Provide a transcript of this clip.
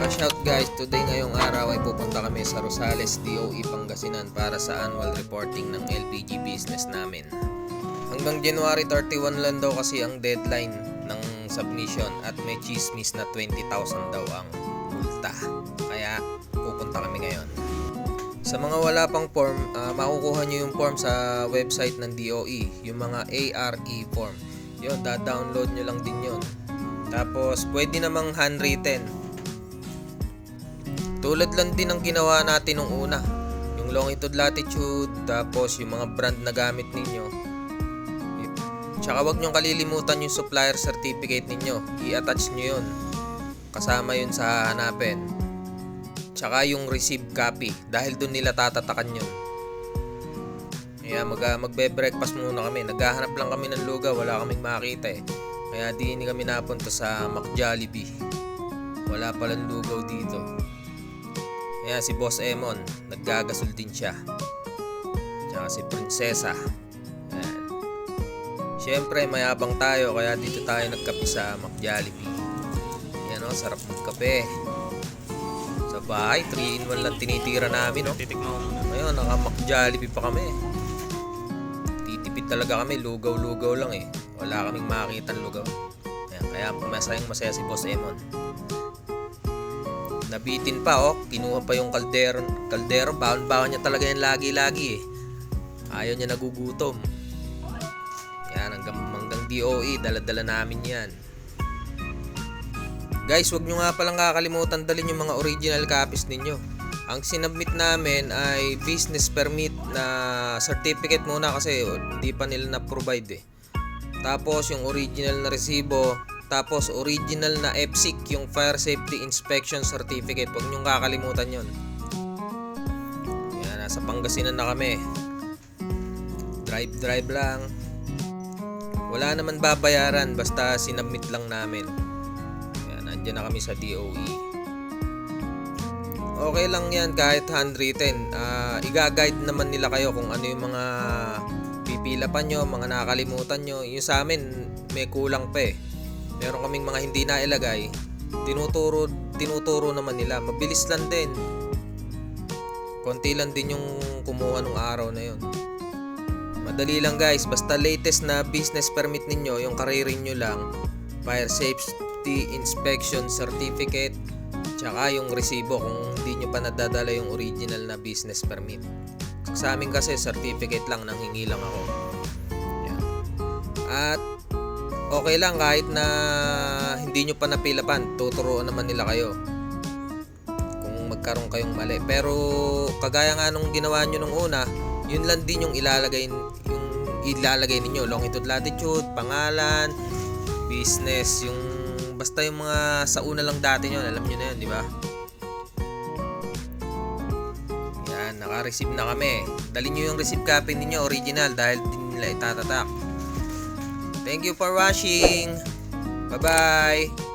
Shout guys, today ngayong araw ay pupunta kami sa Rosales, DOE, Pangasinan para sa annual reporting ng LPG business namin. Hanggang January 31 lang daw kasi ang deadline ng submission at may chismis na 20,000 daw ang multa. Kaya pupunta kami ngayon. Sa mga wala pang form, makukuha nyo yung form sa website ng DOE, yung mga ARE form. Yun, da-download nyo lang din yun. Tapos pwede namang handwritten. Tulad lang din ng ginawa natin nung una, yung longitude, latitude, tapos yung mga brand na gamit ninyo. Tsaka wag nyo kalilimutan yung supplier certificate ninyo, i-attach nyo yun, kasama yun sa hahanapin. Tsaka yung receipt copy, dahil dun nila tatatakan yun. Kaya magbe-breakfast muna kami, naghahanap lang kami ng lugaw, wala kaming makita eh. Kaya di kami napunta sa McJollibee, wala palang lugaw dito. Kaya si Boss Emon, naggagasol din siya. Tsaka si Prinsesa. Ayan. Siyempre, mayabang tayo, kaya dito tayo nagkape sa McJollibee. Yan o, sarap magkape. Sa bahay, 3-in-1 lang tinitira namin, no? Ngayon, naka-McJollibee pa kami. Titipid talaga kami, lugaw-lugaw lang eh. Wala kaming makita ng lugaw. Ayan, kaya masaya si Boss Emon. Nabitin pa oh, kinuha pa yung kaldero, baon-baon niya talaga yan lagi-lagi eh. Ayaw niya nagugutom. Yan, hanggang DOE, dala-dala namin yan. Guys, wag nyo nga palang kakalimutan dalhin yung mga original copies ninyo. Ang sinubmit namin ay business permit na certificate muna kasi hindi pa nila na-provide eh. Tapos yung original na resibo, tapos original na EPSIC, yung Fire Safety Inspection Certificate. Huwag niyong kakalimutan yun. Yan, nasa Pangasinan na kami. Drive lang. Wala naman babayaran, basta sinubmit lang namin. Yan, andyan na kami sa DOE. Okay lang yan kahit handwritten. Iga-guide naman nila kayo kung ano yung mga pipila pa nyo, mga nakakalimutan nyo. Yung sa amin, may kulang pa eh. Meron kaming mga hindi na ilagay, tinuturo naman nila. Mabilis lang din. Konti lang din yung kumuha nung araw na yun. Madali lang guys, basta latest na business permit ninyo, yung karirin nyo lang, Fire Safety Inspection Certificate, tsaka yung resibo kung hindi nyo pa nadadala yung original na business permit. Sa amin kasi certificate lang, nanghingi lang ako. Yan. At okay lang kahit na hindi nyo pa napilapan, tuturuan naman nila kayo kung magkaroon kayong mali. Pero kagaya nga nung ginawa nyo nung una, yun lang din yung ilalagay ninyo, longitude, latitude, pangalan, business, yung basta yung mga sa una lang dati nyo, alam nyo na yun, di ba? Yan, naka-receive na kami. Dalhin nyo yung receipt copy ninyo original dahil din nila itatatak. Thank you for watching. Bye-bye.